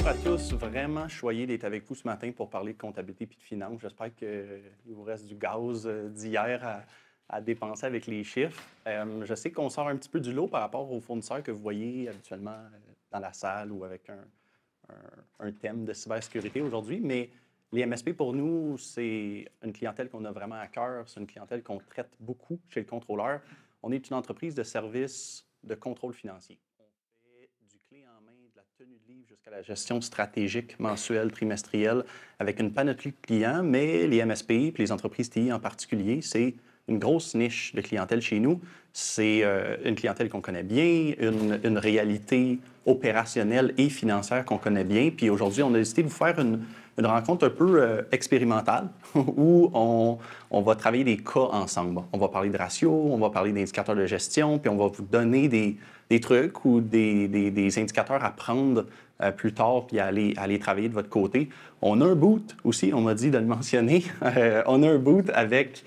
à tous, vraiment choyé d'être avec vous ce matin pour parler de comptabilité et de finance. J'espère qu'il vous reste du gaz d'hier à dépenser avec les chiffres. Je sais qu'on sort un petit peu du lot par rapport aux fournisseurs que vous voyez habituellement dans la salle ou avec un thème de cybersécurité aujourd'hui, mais les MSP, pour nous, c'est une clientèle qu'on a vraiment à cœur. C'est une clientèle qu'on traite beaucoup chez le contrôleur. On est une entreprise de services de contrôle financier. On fait du clé en main, de la tenue de livre jusqu'à la gestion stratégique mensuelle, trimestrielle, avec une panoplie de clients, mais les MSP et les entreprises TI en particulier, c'est une grosse niche de clientèle chez nous. C'est une clientèle qu'on connaît bien, une réalité opérationnelle et financière qu'on connaît bien. Puis aujourd'hui, on a décidé de vous faire une rencontre un peu expérimentale où on va travailler des cas ensemble. On va parler de ratio, on va parler d'indicateurs de gestion, puis on va vous donner des trucs ou des indicateurs à prendre plus tard puis à aller travailler de votre côté. On a un boot aussi, on m'a dit de le mentionner. On a un boot avec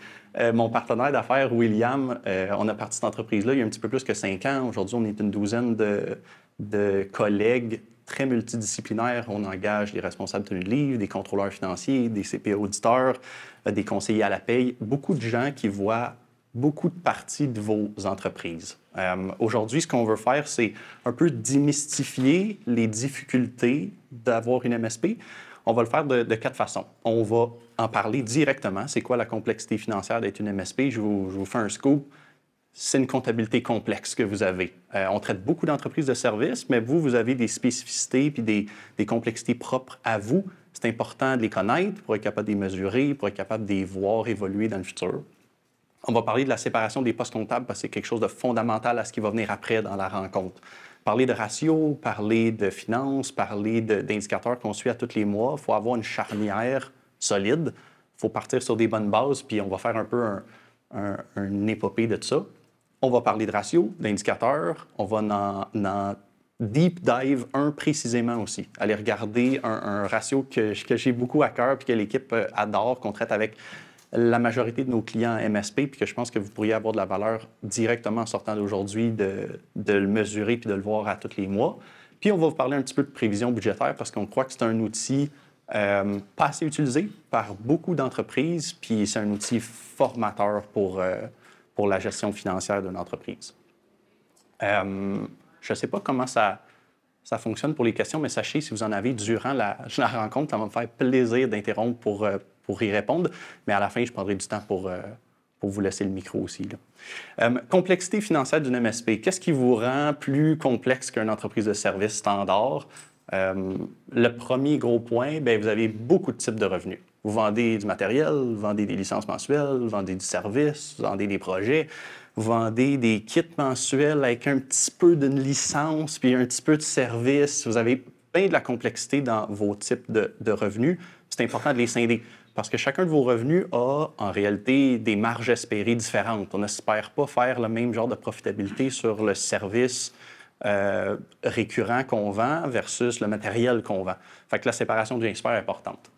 mon partenaire d'affaires, William. On a parti cette entreprise-là il y a un petit peu plus que 5 ans. Aujourd'hui, on est une douzaine de collègues très multidisciplinaires. On engage des responsables de tenue de livre, des contrôleurs financiers, des CPA auditeurs, des conseillers à la paye, beaucoup de gens qui voient beaucoup de parties de vos entreprises. Aujourd'hui, ce qu'on veut faire, c'est un peu démystifier les difficultés d'avoir une MSP. On va le faire de 4 façons. On va en parler directement. C'est quoi la complexité financière d'être une MSP? Je vous fais un scoop. C'est une comptabilité complexe que vous avez. On traite beaucoup d'entreprises de services, mais vous avez des spécificités puis des complexités propres à vous. C'est important de les connaître pour être capable de les mesurer, pour être capable de les voir évoluer dans le futur. On va parler de la séparation des postes comptables parce que c'est quelque chose de fondamental à ce qui va venir après dans la rencontre. Parler de ratio, parler de finances, parler d'indicateurs qu'on suit à tous les mois. Il faut avoir une charnière solide. Il faut partir sur des bonnes bases, puis on va faire un peu une épopée de ça. On va parler de ratio, d'indicateurs. On va en deep dive un précisément aussi. Aller regarder un ratio que j'ai beaucoup à cœur puis que l'équipe adore, qu'on traite avec la majorité de nos clients MSP, puis que je pense que vous pourriez avoir de la valeur directement en sortant d'aujourd'hui, de le mesurer puis de le voir à tous les mois. Puis on va vous parler un petit peu de prévision budgétaire parce qu'on croit que c'est un outil pas assez utilisé par beaucoup d'entreprises, puis c'est un outil formateur pour la gestion financière d'une entreprise. Je ne sais pas comment ça fonctionne pour les questions, mais sachez, si vous en avez durant la rencontre, ça va me faire plaisir d'interrompre pour y répondre, mais à la fin, je prendrai du temps pour vous laisser le micro aussi. Complexité financière d'une MSP. Qu'est-ce qui vous rend plus complexe qu'une entreprise de service standard? Le premier gros point, bien, vous avez beaucoup de types de revenus. Vous vendez du matériel, vous vendez des licences mensuelles, vous vendez du service, vous vendez des projets, vous vendez des kits mensuels avec un petit peu d'une licence puis un petit peu de service. Vous avez bien de la complexité dans vos types de revenus. C'est important de les scinder parce que chacun de vos revenus a en réalité des marges espérées différentes. On n'espère pas faire le même genre de profitabilité sur le service récurrent qu'on vend versus le matériel qu'on vend. Fait que la séparation devient super importante.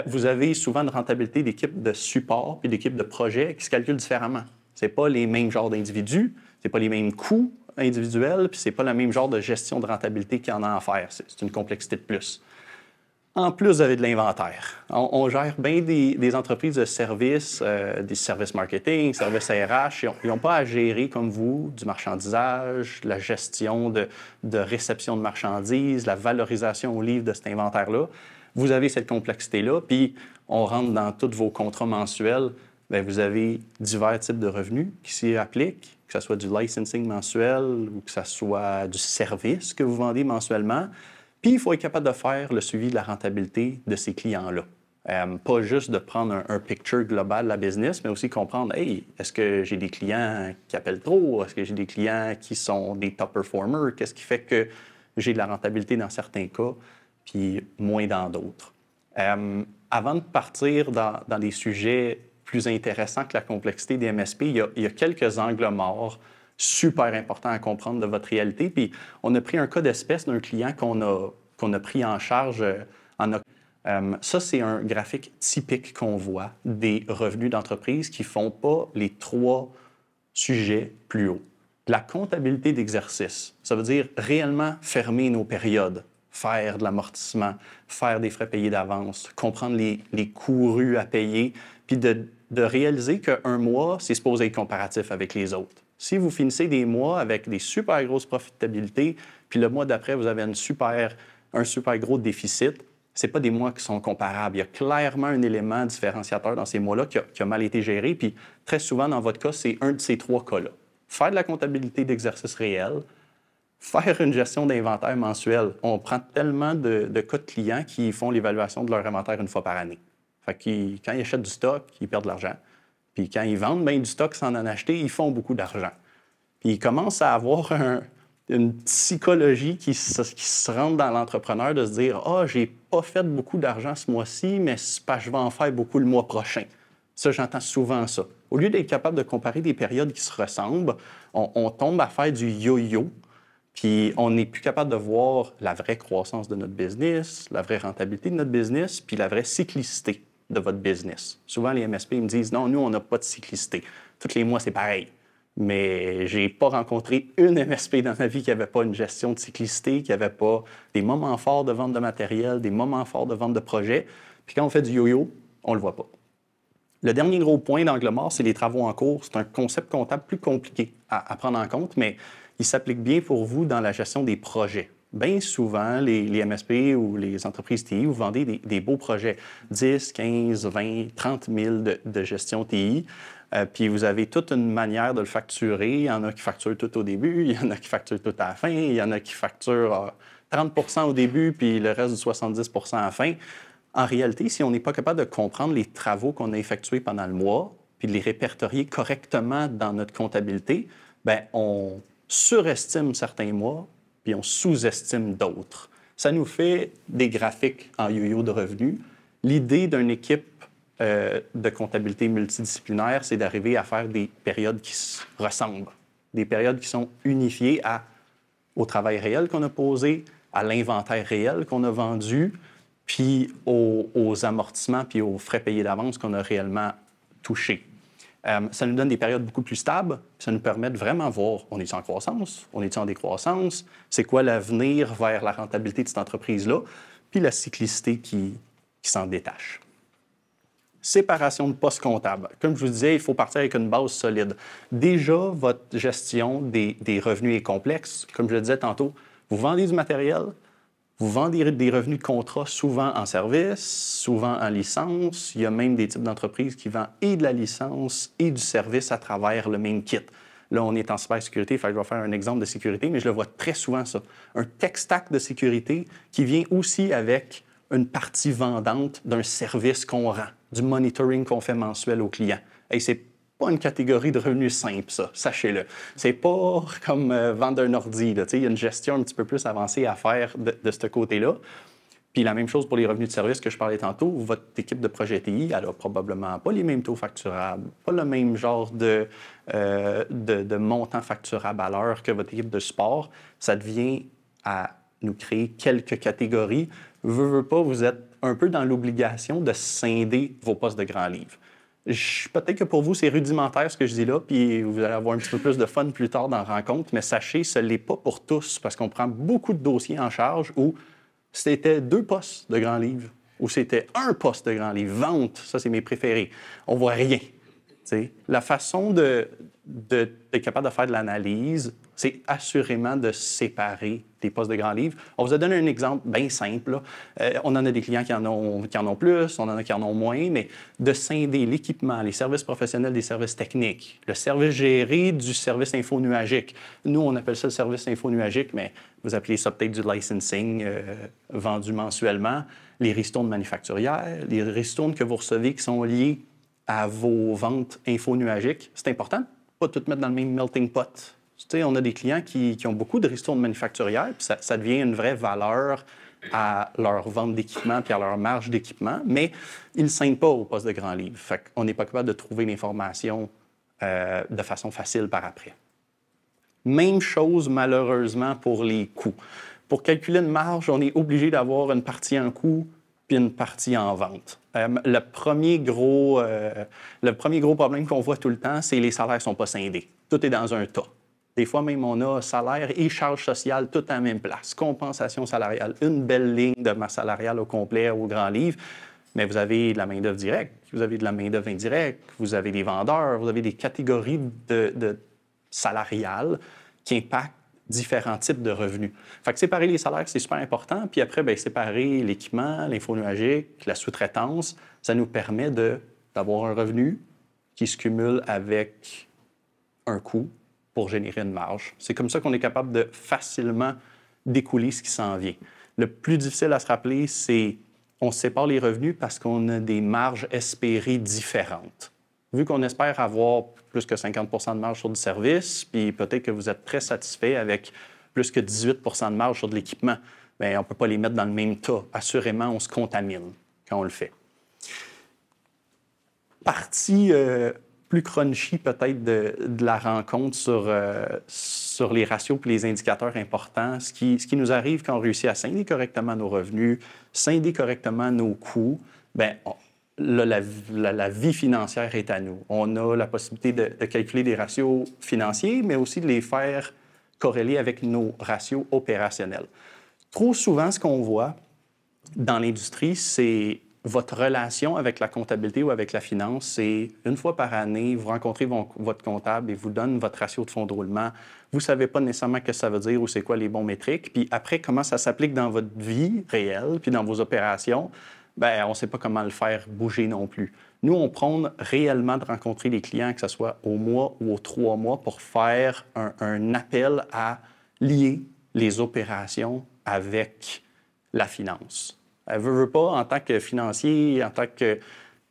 Vous avez souvent une rentabilité d'équipe de support puis d'équipe de projet qui se calcule différemment. Ce n'est pas les mêmes genres d'individus, ce n'est pas les mêmes coûts individuels, puis ce n'est pas le même genre de gestion de rentabilité qu'il y en a à faire. C'est une complexité de plus. En plus, vous avez de l'inventaire. On gère bien des entreprises de services, des services marketing, services RH. Ils n'ont pas à gérer, comme vous, du marchandisage, la gestion de réception de marchandises, la valorisation au livre de cet inventaire-là. Vous avez cette complexité-là, puis on rentre dans tous vos contrats mensuels. Bien, vous avez divers types de revenus qui s'y appliquent, que ce soit du licensing mensuel ou que ce soit du service que vous vendez mensuellement. Puis, il faut être capable de faire le suivi de la rentabilité de ces clients-là. Pas juste de prendre un picture global de la business, mais aussi comprendre, hey, est-ce que j'ai des clients qui appellent trop? Est-ce que j'ai des clients qui sont des top performers? Qu'est-ce qui fait que j'ai de la rentabilité dans certains cas, puis moins dans d'autres? Avant de partir dans des sujets plus intéressants que la complexité des MSP, il y a quelques angles morts super importants à comprendre de votre réalité. Puis on a pris un cas d'espèce d'un client qu'on a pris en charge en octobre. Ça, c'est un graphique typique qu'on voit des revenus d'entreprise qui ne font pas les 3 sujets plus haut. La comptabilité d'exercice, ça veut dire réellement fermer nos périodes. faire de l'amortissement, faire des frais payés d'avance, comprendre les courus à payer, puis de réaliser qu'un mois, c'est supposé être comparatif avec les autres. Si vous finissez des mois avec des super grosses profitabilités, puis le mois d'après, vous avez un super gros déficit, ce pas des mois qui sont comparables. Il y a clairement un élément différenciateur dans ces mois-là qui a mal été géré, puis très souvent, dans votre cas, c'est un de ces trois cas-là. Faire de la comptabilité d'exercice réel, faire une gestion d'inventaire mensuel. On prend tellement de cas de clients qui font l'évaluation de leur inventaire une fois par année. Fait que quand ils achètent du stock, ils perdent de l'argent. Puis quand ils vendent bien du stock sans en acheter, ils font beaucoup d'argent. Puis ils commencent à avoir une psychologie qui se rentre dans l'entrepreneur de se dire « Ah, j'ai pas fait beaucoup d'argent ce mois-ci, mais je vais en faire beaucoup le mois prochain. » Ça, j'entends souvent ça. Au lieu d'être capable de comparer des périodes qui se ressemblent, on tombe à faire du yo-yo, puis on n'est plus capable de voir la vraie croissance de notre business, la vraie rentabilité de notre business, puis la vraie cyclicité de votre business. Souvent, les MSP me disent « Non, nous, on n'a pas de cyclicité. Tous les mois, c'est pareil. » Mais je n'ai pas rencontré une MSP dans ma vie qui n'avait pas une gestion de cyclicité, qui n'avait pas des moments forts de vente de matériel, des moments forts de vente de projets. Puis quand on fait du yo-yo, on ne le voit pas. Le dernier gros point d'angle mort, c'est les travaux en cours. C'est un concept comptable plus compliqué à prendre en compte, mais il s'applique bien pour vous dans la gestion des projets. Bien souvent, les MSP ou les entreprises TI, vous vendez des beaux projets, 10, 15, 20, 30 000 de gestion TI. Puis vous avez toute une manière de le facturer. Il y en a qui facturent tout au début, il y en a qui facturent tout à la fin, il y en a qui facturent 30 au début, puis le reste du 70 à la fin. En réalité, si on n'est pas capable de comprendre les travaux qu'on a effectués pendant le mois, puis de les répertorier correctement dans notre comptabilité, bien, on surestime certains mois, puis on sous-estime d'autres. Ça nous fait des graphiques en yo-yo de revenus. L'idée d'une équipe de comptabilité multidisciplinaire, c'est d'arriver à faire des périodes qui se ressemblent, des périodes qui sont unifiées au travail réel qu'on a posé, à l'inventaire réel qu'on a vendu, puis aux amortissements puis aux frais payés d'avance qu'on a réellement touchés. Ça nous donne des périodes beaucoup plus stables, puis ça nous permet de vraiment voir, on est en croissance, on est en décroissance, c'est quoi l'avenir vers la rentabilité de cette entreprise-là, puis la cyclicité qui s'en détache. Séparation de postes comptables. Comme je vous disais, il faut partir avec une base solide. Déjà, votre gestion des revenus est complexe. Comme je le disais tantôt, vous vendez du matériel, vous vendez des revenus de contrat souvent en service, souvent en licence. Il y a même des types d'entreprises qui vendent et de la licence et du service à travers le même kit. Là, on est en cybersécurité, je vais faire un exemple de sécurité, mais je le vois très souvent, ça. Un tech stack de sécurité qui vient aussi avec une partie vendante d'un service qu'on rend, du monitoring qu'on fait mensuel aux clients. Et c'est pas une catégorie de revenus simple, ça, sachez-le. C'est pas comme vendre un ordi. Là. Il y a une gestion un petit peu plus avancée à faire de ce côté-là. Puis la même chose pour les revenus de service que je parlais tantôt. Votre équipe de projet TI, elle n'a probablement pas les mêmes taux facturables, pas le même genre de montant facturable à l'heure que votre équipe de support. Ça devient à nous créer quelques catégories. Veux pas, vous êtes un peu dans l'obligation de scinder vos postes de grand livre. Peut-être que pour vous, c'est rudimentaire ce que je dis là, puis vous allez avoir un petit peu plus de fun plus tard dans la rencontre, mais sachez, ce n'est pas pour tous, parce qu'on prend beaucoup de dossiers en charge où c'était 2 postes de grand livre, ou c'était 1 poste de grand livre. Vente, ça, c'est mes préférés. On voit rien. T'sais. La façon d'être capable de faire de l'analyse, c'est assurément de séparer des postes de grand livre. On vous a donné un exemple bien simple. On en a des clients qui en ont plus, on en a qui en ont moins, mais de scinder l'équipement, les services professionnels des services techniques, le service géré du service infonuagique. Nous, on appelle ça le service infonuagique, mais vous appelez ça peut-être du licensing vendu mensuellement. Les ristournes manufacturières, les ristournes que vous recevez qui sont liées à vos ventes infonuagiques, c'est important de ne pas tout mettre dans le même melting pot. Tu sais, on a des clients qui ont beaucoup de ristournes manufacturières, puis ça devient une vraie valeur à leur vente d'équipement puis à leur marge d'équipement, mais ils ne scindent pas au poste de grand livre. Fait qu'on n'est pas capable de trouver l'information de façon facile par après. Même chose, malheureusement, pour les coûts. Pour calculer une marge, on est obligé d'avoir une partie en coût puis une partie en vente. Le premier gros problème qu'on voit tout le temps, c'est que les salaires ne sont pas scindés. Tout est dans un tas. Des fois même, on a salaire et charges sociales tout à la même place. Compensation salariale, une belle ligne de masse salariale au complet, au grand livre. Mais vous avez de la main-d'œuvre directe, vous avez de la main-d'œuvre indirecte, vous avez des vendeurs, vous avez des catégories de salariales qui impactent différents types de revenus. Fait que séparer les salaires, c'est super important. Puis après, bien, séparer l'équipement, l'info nuagique, la sous-traitance, ça nous permet d'avoir un revenu qui se cumule avec un coût pour générer une marge. C'est comme ça qu'on est capable de facilement découler ce qui s'en vient. Le plus difficile à se rappeler, c'est on sépare les revenus parce qu'on a des marges espérées différentes. Vu qu'on espère avoir plus que 50 de marge sur du service, puis peut-être que vous êtes très satisfait avec plus que 18 de marge sur de l'équipement, bien, on ne peut pas les mettre dans le même tas. Assurément, on se contamine quand on le fait. Partie plus crunchy peut-être de la rencontre sur les ratios et les indicateurs importants, ce qui nous arrive quand on réussit à scinder correctement nos revenus, scinder correctement nos coûts, bien, la vie financière est à nous. On a la possibilité de calculer des ratios financiers, mais aussi de les faire corréler avec nos ratios opérationnels. Trop souvent, ce qu'on voit dans l'industrie, c'est votre relation avec la comptabilité ou avec la finance, c'est une fois par année, vous rencontrez votre comptable et vous donne votre ratio de fonds de roulement. Vous ne savez pas nécessairement ce que ça veut dire ou c'est quoi les bons métriques. Puis après, comment ça s'applique dans votre vie réelle puis dans vos opérations, bien, on ne sait pas comment le faire bouger non plus. Nous, on prône réellement de rencontrer les clients, que ce soit au mois ou aux 3 mois, pour faire un appel à lier les opérations avec la finance. Veut pas, en tant que financier, en tant que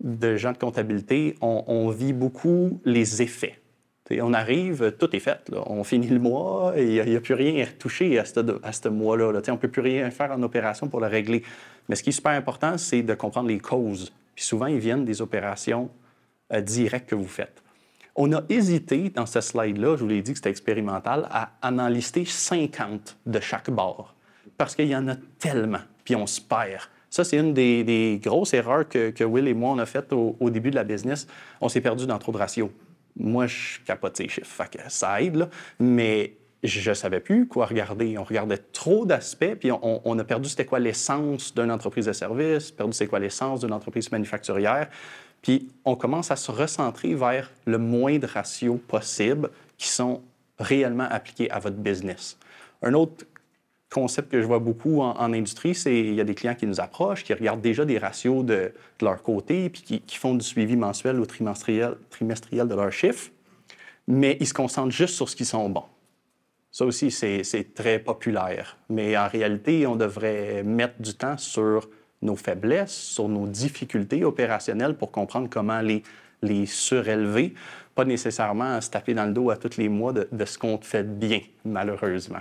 de gens de comptabilité, on vit beaucoup les effets. T'sais, on arrive, tout est fait. Là. On finit le mois et il n'y a plus rien à retoucher à ce mois-là. Là. On ne peut plus rien faire en opération pour le régler. Mais ce qui est super important, c'est de comprendre les causes. Puis souvent, ils viennent des opérations directes que vous faites. On a hésité, dans ce slide-là, je vous l'ai dit que c'était expérimental, à en lister 50 de chaque bord. Parce qu'il y en a tellement, puis on se perd. Ça, c'est une des grosses erreurs que Will et moi, on a faites au début de la business. On s'est perdu dans trop de ratios. Moi, je capote ces chiffres, fait que ça aide, là. Mais je ne savais plus quoi regarder. On regardait trop d'aspects, puis on a perdu c'était quoi l'essence d'une entreprise de service, perdu c'est quoi l'essence d'une entreprise manufacturière. Puis on commence à se recentrer vers le moins de ratios possibles qui sont réellement appliqués à votre business. Un autre concept que je vois beaucoup en industrie, c'est qu'il y a des clients qui nous approchent, qui regardent déjà des ratios de leur côté, puis qui font du suivi mensuel ou trimestriel de leurs chiffres, mais ils se concentrent juste sur ce qui sont bons. Ça aussi, c'est très populaire. Mais en réalité, on devrait mettre du temps sur nos faiblesses, sur nos difficultés opérationnelles pour comprendre comment les surélever, pas nécessairement se taper dans le dos à tous les mois de ce qu'on fait bien, malheureusement.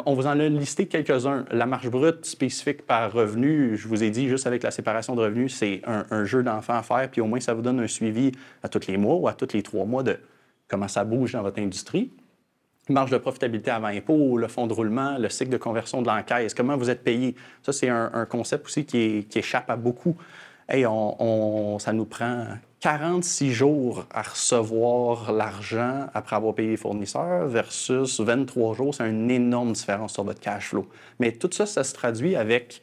On vous en a listé quelques-uns. La marge brute spécifique par revenu, je vous ai dit, juste avec la séparation de revenus, c'est un jeu d'enfant à faire, puis au moins, ça vous donne un suivi à tous les mois ou à tous les 3 mois de comment ça bouge dans votre industrie. Marge de profitabilité avant impôt, le fonds de roulement, le cycle de conversion de l'encaisse, comment vous êtes payé. Ça, c'est un concept aussi qui échappe à beaucoup. Hey, ça nous prend 46 jours à recevoir l'argent après avoir payé les fournisseurs versus 23 jours. C'est une énorme différence sur votre cash flow. Mais tout ça, ça se traduit avec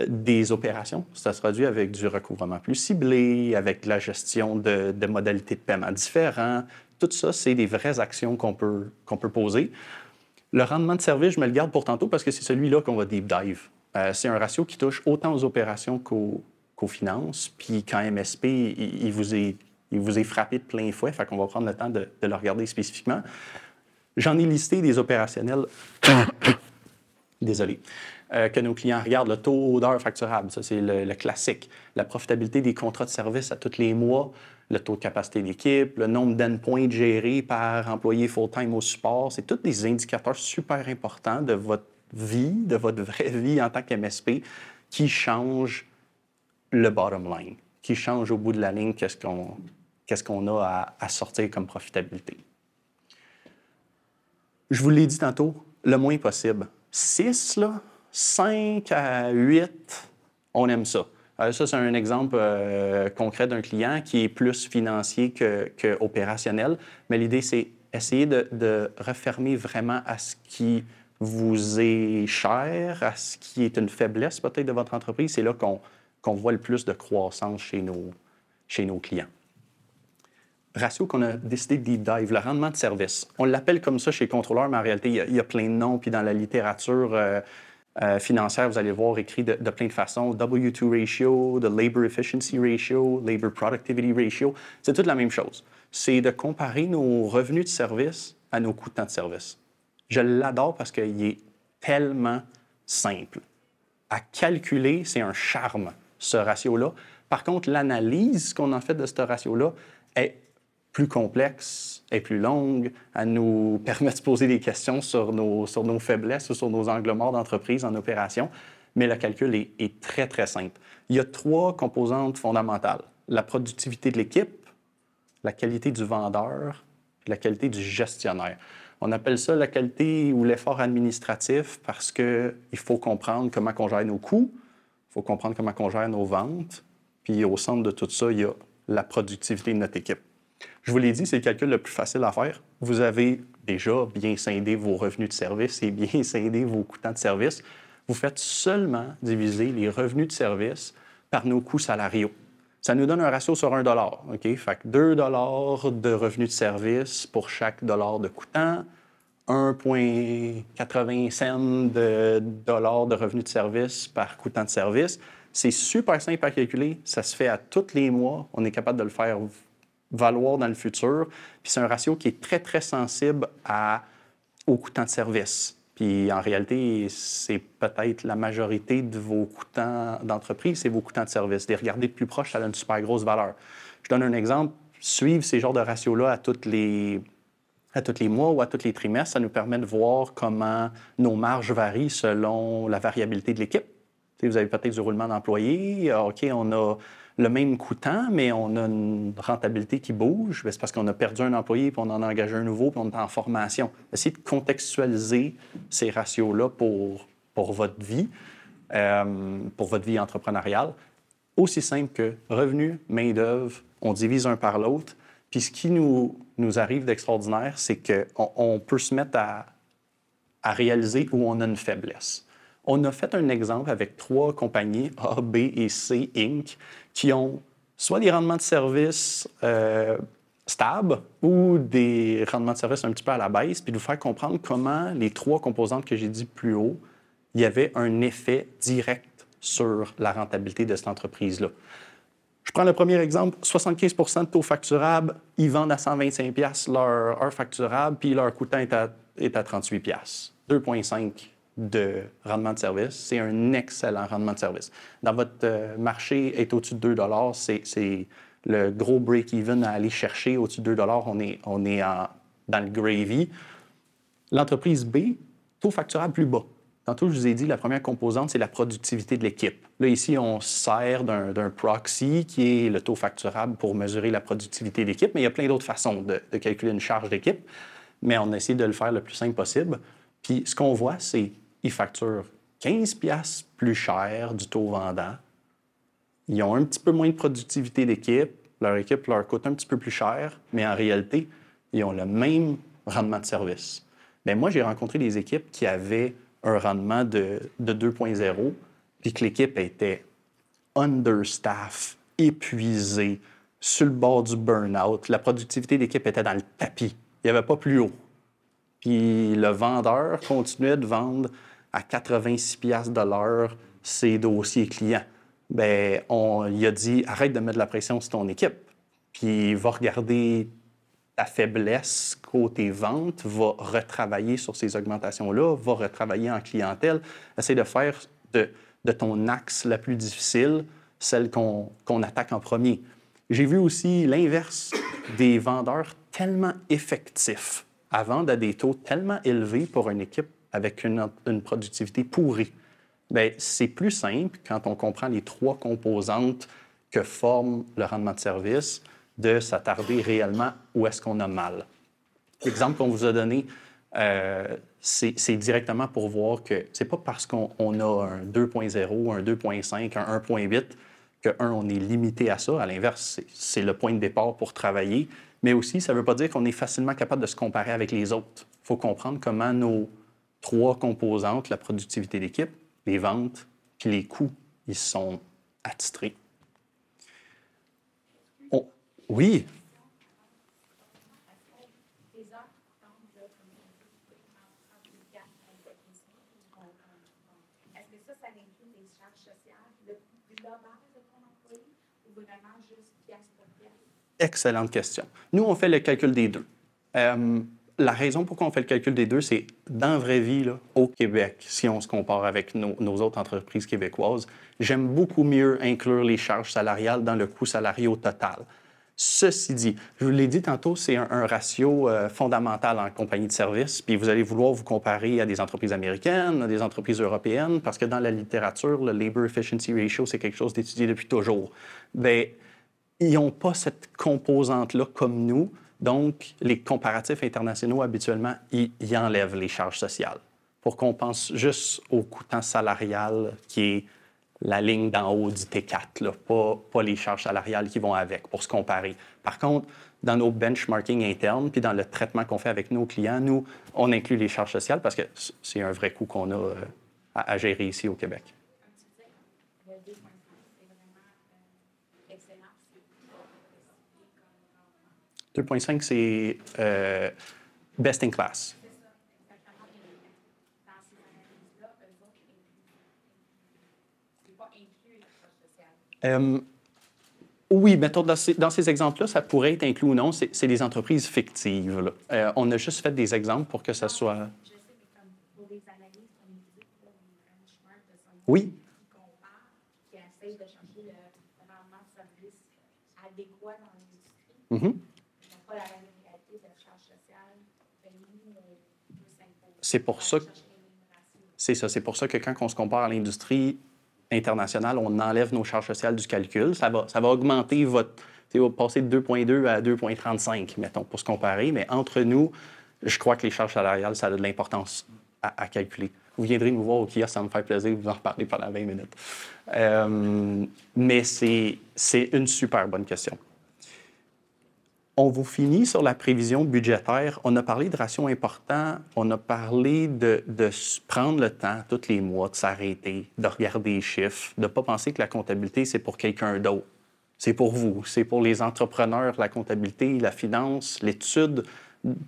des opérations. Ça se traduit avec du recouvrement plus ciblé, avec la gestion de modalités de paiement différents. Tout ça, c'est des vraies actions qu'on peut poser. Le rendement de service, je me le garde pour tantôt parce que c'est celui-là qu'on va deep dive. C'est un ratio qui touche autant aux opérations qu'aux finances. Puis quand MSP, il vous est frappé de plein fouet, fait qu'on va prendre le temps de le regarder spécifiquement. J'en ai listé des opérationnels, désolé, que nos clients regardent. Le taux d'heures facturables, ça c'est le classique. La profitabilité des contrats de service à tous les mois, le taux de capacité d'équipe, le nombre d'endpoints gérés par employé full-time au support. C'est tous des indicateurs super importants de votre vie, de votre vraie vie en tant qu'MSP qui changent le bottom line, qui change au bout de la ligne qu'est-ce qu'on a à sortir comme profitabilité. Je vous l'ai dit tantôt, le moins possible. 6, là, 5 à 8, on aime ça. Ça, c'est un exemple concret d'un client qui est plus financier que opérationnel, mais l'idée, c'est essayez de refermer vraiment à ce qui vous est cher, à ce qui est une faiblesse peut-être de votre entreprise. C'est là qu'on voit le plus de croissance chez nos clients. Ratio qu'on a décidé de deep dive, le rendement de service. On l'appelle comme ça chez les contrôleurs, mais en réalité, il y a plein de noms. Puis dans la littérature financière, vous allez le voir écrit de plein de façons. W2 ratio, the labor efficiency ratio, labor productivity ratio. C'est toute la même chose. C'est de comparer nos revenus de service à nos coûts de temps de service. Je l'adore parce qu'il est tellement simple. À calculer, c'est un charme, ce ratio-là. Par contre, l'analyse qu'on en fait de ce ratio-là est plus complexe, est plus longue, elle nous permet de se poser des questions sur nos faiblesses ou sur nos angles morts d'entreprise en opération, mais le calcul est très, très simple. Il y a 3 composantes fondamentales. La productivité de l'équipe, la qualité du vendeur, et la qualité du gestionnaire. On appelle ça la qualité ou l'effort administratif parce qu'il faut comprendre comment on gère nos coûts, il faut comprendre comment on gère nos ventes, puis au centre de tout ça, il y a la productivité de notre équipe. Je vous l'ai dit, c'est le calcul le plus facile à faire. Vous avez déjà bien scindé vos revenus de service et bien scindé vos coûts de temps de service. Vous faites seulement diviser les revenus de service par nos coûts salariaux. Ça nous donne un ratio sur 1 $. OK? Fait que 2 $ de revenus de service pour chaque dollar de coûtant, 1,80 cents de dollars de revenus de service par coûtant de service. C'est super simple à calculer. Ça se fait à tous les mois. On est capable de le faire valoir dans le futur. Puis c'est un ratio qui est très, très sensible au coûtant de service. Puis en réalité, c'est peut-être la majorité de vos coûtants d'entreprise, c'est vos coûtants de service. Les regarder de plus proche, ça a une super grosse valeur. Je donne un exemple. Suivre ces genres de ratios-là à tous les mois ou à tous les trimestres, ça nous permet de voir comment nos marges varient selon la variabilité de l'équipe. Vous avez peut-être du roulement d'employés. OK, on a le même coûtant, mais on a une rentabilité qui bouge. C'est parce qu'on a perdu un employé, puis on en a engagé un nouveau, puis on est en formation. Essayez de contextualiser ces ratios-là pour votre vie entrepreneuriale. Aussi simple que revenus, main-d'œuvre, on divise un par l'autre. Puis ce qui nous arrive d'extraordinaire, c'est qu'on peut se mettre à réaliser où on a une faiblesse. On a fait un exemple avec 3 compagnies, A, B et C, Inc., qui ont soit des rendements de service stables ou des rendements de service un petit peu à la baisse, puis de vous faire comprendre comment les 3 composantes que j'ai dit plus haut, il y avait un effet direct sur la rentabilité de cette entreprise-là. Je prends le premier exemple, 75 % de taux facturables, ils vendent à 125 $ leur heure facturable, puis leur coûtant est à 38 $. 2,5 de rendement de service, c'est un excellent rendement de service. Dans votre marché est au-dessus de 2 $, c'est le gros break-even à aller chercher au-dessus de 2 $, on est dans le gravy. L'entreprise B, taux facturable plus bas. Tantôt, je vous ai dit, la première composante, c'est la productivité de l'équipe. Là, ici, on sert d'un proxy qui est le taux facturable pour mesurer la productivité de l'équipe, mais il y a plein d'autres façons de calculer une charge d'équipe, mais on essaie de le faire le plus simple possible. Puis ce qu'on voit, c'est qu'ils facturent 15 $ plus cher du taux vendant. Ils ont un petit peu moins de productivité d'équipe. Leur équipe leur coûte un petit peu plus cher, mais en réalité, ils ont le même rendement de service. Bien, moi, j'ai rencontré des équipes qui avaient un rendement de 2,0, puis que l'équipe était understaff, épuisée, sur le bord du burn-out. La productivité de l'équipe était dans le tapis. Il n'y avait pas plus haut. Puis le vendeur continuait de vendre à 86 $ de l'heure ses dossiers clients. Bien, il a dit, arrête de mettre de la pression sur ton équipe. Puis va regarder ta faiblesse côté vente, va retravailler sur ces augmentations-là, va retravailler en clientèle, essaie de faire de ton axe la plus difficile, celle qu'on attaque en premier. J'ai vu aussi l'inverse, des vendeurs tellement effectifs à vendre à des taux tellement élevés pour une équipe avec une productivité pourrie. Bien, c'est plus simple quand on comprend les 3 composantes que forme le rendement de service, de s'attarder réellement où est-ce qu'on a mal. L'exemple qu'on vous a donné, c'est directement pour voir que c'est pas parce qu'on a un 2.0, un 2.5, un 1.8 que, on est limité à ça. À l'inverse, c'est le point de départ pour travailler. Mais aussi, ça ne veut pas dire qu'on est facilement capable de se comparer avec les autres. Il faut comprendre comment nos 3 composantes, la productivité d'équipe, les ventes, puis les coûts, ils sont attitrés. Oui. Excellente question. Nous, on fait le calcul des deux. La raison pourquoi on fait le calcul des deux, c'est dans la vraie vie, là, au Québec, si on se compare avec nos autres entreprises québécoises, j'aime beaucoup mieux inclure les charges salariales dans le coût salarié au total. Ceci dit, je vous l'ai dit tantôt, c'est un ratio fondamental en compagnie de service, puis vous allez vouloir vous comparer à des entreprises américaines, à des entreprises européennes, parce que dans la littérature, le Labor Efficiency Ratio, c'est quelque chose d'étudié depuis toujours. Bien, ils n'ont pas cette composante-là comme nous. Donc, les comparatifs internationaux, habituellement, ils enlèvent les charges sociales pour qu'on pense juste au coûtant salarial qui est la ligne d'en haut du T4, là, pas les charges salariales qui vont avec pour se comparer. Par contre, dans nos benchmarking internes puis dans le traitement qu'on fait avec nos clients, nous, on inclut les charges sociales parce que c'est un vrai coût qu'on a à gérer ici au Québec. 2,5, c'est best in class. Oui, mettons, dans ces exemples-là, ça pourrait être inclus ou non. C'est des entreprises fictives. On a juste fait des exemples pour que ça soit... Oui. Mm-hmm. C'est pour ça que c'est pour ça que quand on se compare à l'industrie internationale, on enlève nos charges sociales du calcul. Ça va augmenter votre... va passer de 2,2 à 2,35, mettons, pour se comparer. Mais entre nous, je crois que les charges salariales, ça a de l'importance à calculer. Vous viendrez nous voir au kiosque, ça me fait plaisir de vous en reparler pendant 20 minutes. Mais c'est une super bonne question. On vous finit sur la prévision budgétaire. On a parlé de ratios importants. On a parlé de prendre le temps, tous les mois, de s'arrêter, de regarder les chiffres, de ne pas penser que la comptabilité, c'est pour quelqu'un d'autre. C'est pour vous. C'est pour les entrepreneurs, la comptabilité, la finance, l'étude,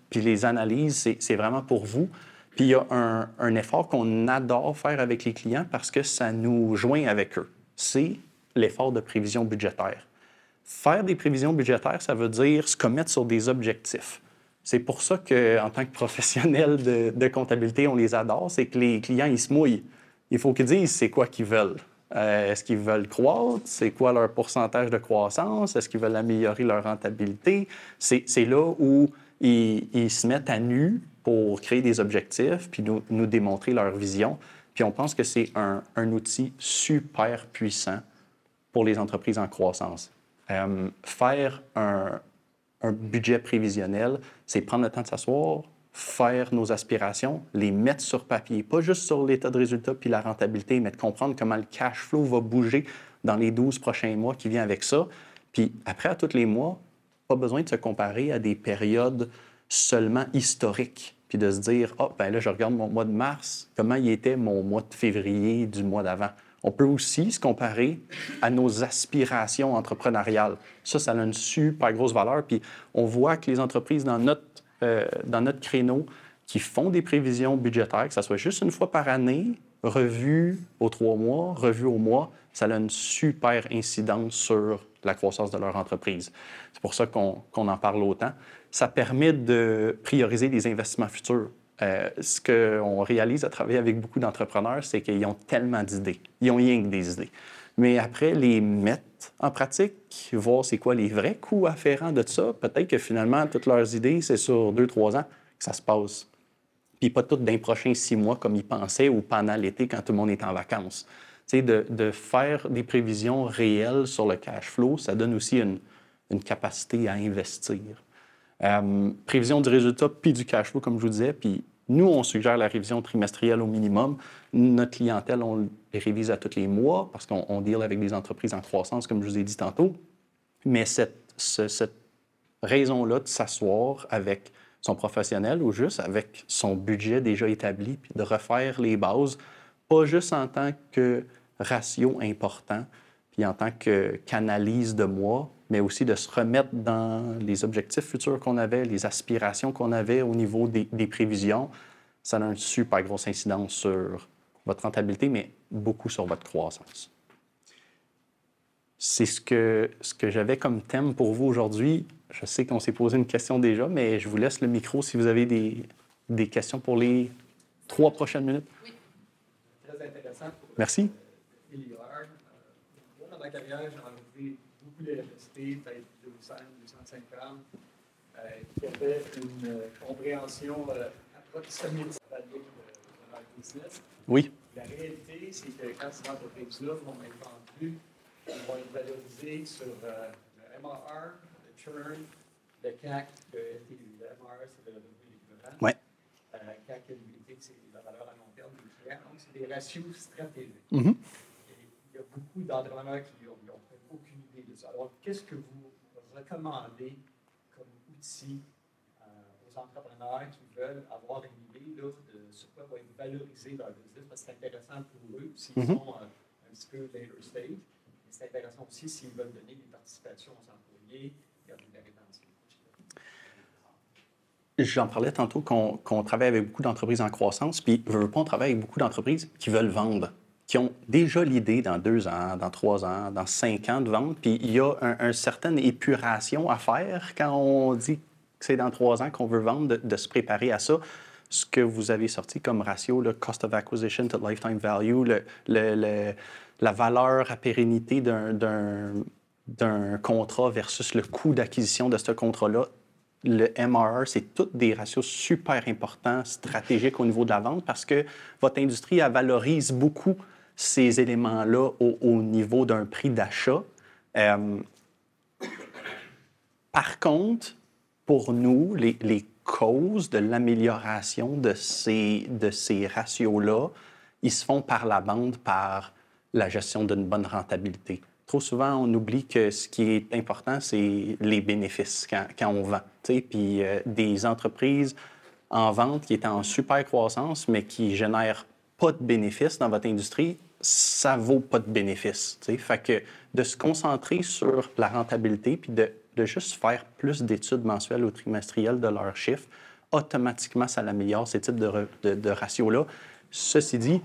puis les analyses, c'est vraiment pour vous. Puis il y a un effort qu'on adore faire avec les clients parce que ça nous joint avec eux. C'est l'effort de prévision budgétaire. Faire des prévisions budgétaires, ça veut dire se commettre sur des objectifs. C'est pour ça qu'en tant que professionnel de comptabilité, on les adore, c'est que les clients, ils se mouillent. Il faut qu'ils disent c'est quoi qu'ils veulent. Est-ce qu'ils veulent croître? C'est quoi leur pourcentage de croissance? Est-ce qu'ils veulent améliorer leur rentabilité? C'est là où ils se mettent à nu pour créer des objectifs puis nous démontrer leur vision. Puis on pense que c'est un outil super puissant pour les entreprises en croissance. Faire un budget prévisionnel, c'est prendre le temps de s'asseoir, faire nos aspirations, les mettre sur papier, pas juste sur l'état de résultat puis la rentabilité, mais de comprendre comment le cash flow va bouger dans les 12 prochains mois qui vient avec ça. Puis après, à tous les mois, pas besoin de se comparer à des périodes seulement historiques, puis de se dire « Ah, ben là, je regarde mon mois de mars, comment il était mon mois de février du mois d'avant? » On peut aussi se comparer à nos aspirations entrepreneuriales. Ça a une super grosse valeur. Puis on voit que les entreprises dans notre créneau qui font des prévisions budgétaires, que ce soit juste une fois par année, revue aux 3 mois, revue au mois, ça a une super incidence sur la croissance de leur entreprise. C'est pour ça qu'on en parle autant. Ça permet de prioriser les investissements futurs. Ce qu'on réalise à travailler avec beaucoup d'entrepreneurs, c'est qu'ils ont tellement d'idées. Ils ont rien que des idées. Mais après, les mettre en pratique, voir c'est quoi les vrais coûts afférents de ça, peut-être que finalement, toutes leurs idées, c'est sur 2-3 ans que ça se passe. Puis pas toutes dans les prochains 6 mois comme ils pensaient ou pendant l'été quand tout le monde est en vacances. Tu sais, de faire des prévisions réelles sur le cash flow, ça donne aussi une capacité à investir. Prévision du résultat puis du cash flow, comme je vous disais. Puis nous, on suggère la révision trimestrielle au minimum. Notre clientèle, on les révise à tous les mois parce qu'on deal avec des entreprises en croissance, comme je vous ai dit tantôt. Mais cette raison-là de s'asseoir avec son professionnel ou juste avec son budget déjà établi, puis de refaire les bases, pas juste en tant que ratio important, puis en tant qu'analyse de moi, mais aussi de se remettre dans les objectifs futurs qu'on avait, les aspirations qu'on avait au niveau des prévisions. Ça a une super grosse incidence sur votre rentabilité, mais beaucoup sur votre croissance. C'est ce que j'avais comme thème pour vous aujourd'hui. Je sais qu'on s'est posé une question déjà, mais je vous laisse le micro si vous avez des questions pour les 3 prochaines minutes. Oui. Très intéressant. Merci. Moi, dans ma carrière, j'ai rencontré beaucoup de RSP, peut-être 200, 250, qui avaient une compréhension approximative de leur business. Oui. La réalité, c'est que quand ces entreprises-là vont être vendues, ils vont être valorisés sur le MRR, le churn, le CAC, le MRR, c'est le revenu équivalent. Oui. CAC LVT, c'est la valeur à long terme des clients. Donc, c'est des ratios stratégiques. Mm-hmm. Il y a beaucoup d'entrepreneurs qui n'ont aucune idée de ça. Alors, qu'est-ce que vous recommandez comme outil aux entrepreneurs qui veulent avoir une idée là, de sur quoi va être valorisé leur business? Parce que c'est intéressant pour eux s'ils sont un petit peu later stage. C'est intéressant aussi s'ils veulent donner des participations aux employés, garder de la rétention. J'en parlais tantôt qu'on travaille avec beaucoup d'entreprises en croissance, puis on travaille avec beaucoup d'entreprises qui veulent vendre, qui ont déjà l'idée dans 2 ans, dans 3 ans, dans 5 ans de vendre, puis il y a une certaine épuration à faire quand on dit que c'est dans 3 ans qu'on veut vendre, de se préparer à ça. Ce que vous avez sorti comme ratio, le cost of acquisition to lifetime value, la valeur à pérennité d'un contrat versus le coût d'acquisition de ce contrat-là, le MRR, c'est tous des ratios super importants, stratégiques au niveau de la vente parce que votre industrie, elle valorise beaucoup ces éléments-là au niveau d'un prix d'achat. Par contre, pour nous, les causes de l'amélioration de ces ratios-là, ils se font par la bande, par la gestion d'une bonne rentabilité. Trop souvent, on oublie que ce qui est important, c'est les bénéfices quand on vend. Puis des entreprises en vente qui étaient en super croissance, mais qui ne génèrent pas de bénéfices dans votre industrie, ça ne vaut pas de bénéfices. Fait que de se concentrer sur la rentabilité puis de juste faire plus d'études mensuelles ou trimestrielles de leurs chiffres, automatiquement, ça améliore ces types de ratios-là. Ceci dit,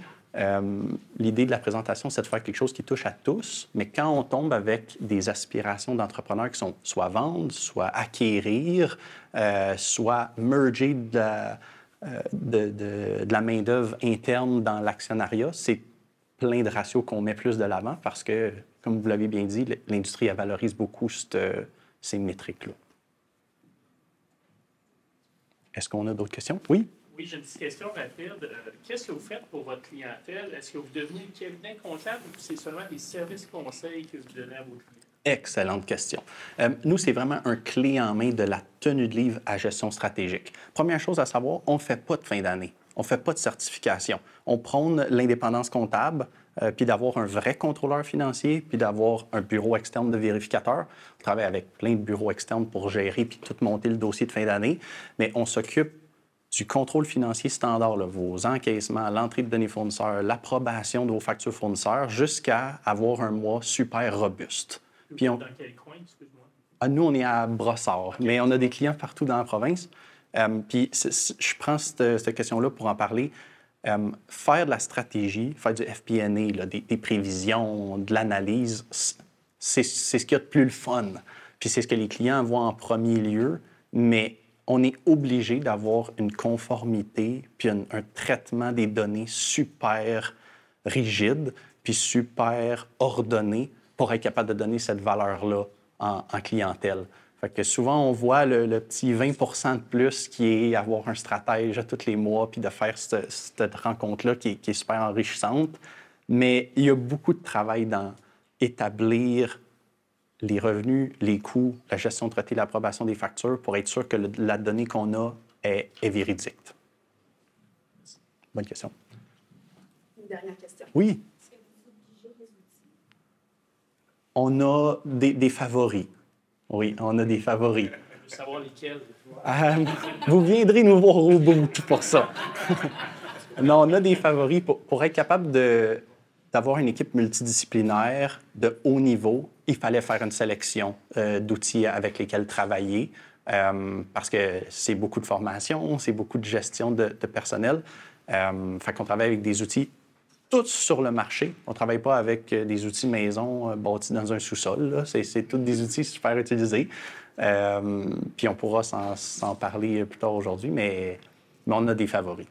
l'idée de la présentation, c'est de faire quelque chose qui touche à tous, mais quand on tombe avec des aspirations d'entrepreneurs qui sont soit vendre, soit acquérir, soit merger de la main-d'œuvre interne dans l'actionnariat, c'est plein de ratios qu'on met plus de l'avant parce que, comme vous l'avez bien dit, l'industrie elle valorise beaucoup ces métriques-là. Est-ce qu'on a d'autres questions? Oui? Oui, j'ai une petite question rapide. Qu'est-ce que vous faites pour votre clientèle? Est-ce que vous devenez un cabinet comptable ou c'est seulement des services conseils que vous donnez à vos clients? Excellente question. Nous, c'est vraiment un clé en main de la tenue de livre à gestion stratégique. Première chose à savoir, on ne fait pas de fin d'année. On ne fait pas de certification. On prône l'indépendance comptable, puis d'avoir un vrai contrôleur financier, puis d'avoir un bureau externe de vérificateur. On travaille avec plein de bureaux externes pour gérer puis tout monter le dossier de fin d'année, mais on s'occupe du contrôle financier standard, là, vos encaissements, l'entrée de données fournisseurs, l'approbation de vos factures fournisseurs, jusqu'à avoir un mois super robuste. Puis dans quel coin, excuse-moi? Nous, on est à Brossard, okay. Mais on a des clients partout dans la province. Puis je prends cette question-là pour en parler. Faire de la stratégie, faire du FP&A, là, des prévisions, de l'analyse, c'est ce qu'il y a de plus le fun. Puis c'est ce que les clients voient en premier lieu, mais on est obligé d'avoir une conformité puis un traitement des données super rigide puis super ordonné pour être capable de donner cette valeur-là en clientèle. Fait que souvent, on voit le petit 20 % de plus qui est avoir un stratège à tous les mois puis de faire cette rencontre-là qui est super enrichissante. Mais il y a beaucoup de travail dans établir les revenus, les coûts, la gestion de traité, l'approbation des factures pour être sûr que la donnée qu'on a est véridique. Bonne question. Une dernière question. Oui. Est-ce que vous obligez les outils? On a des favoris. Oui, on a des favoris. veux savoir lesquels. Vous viendrez nous voir au bout pour ça. Non, on a des favoris. Pour être capable d'avoir une équipe multidisciplinaire de haut niveau, il fallait faire une sélection d'outils avec lesquels travailler parce que c'est beaucoup de formation, c'est beaucoup de gestion de personnel. Fait qu'on travaille avec des outils tous sur le marché. On ne travaille pas avec des outils maison bâtis dans un sous-sol. C'est tous des outils super utilisés. Puis on pourra s'en parler plus tard aujourd'hui, mais on a des favoris.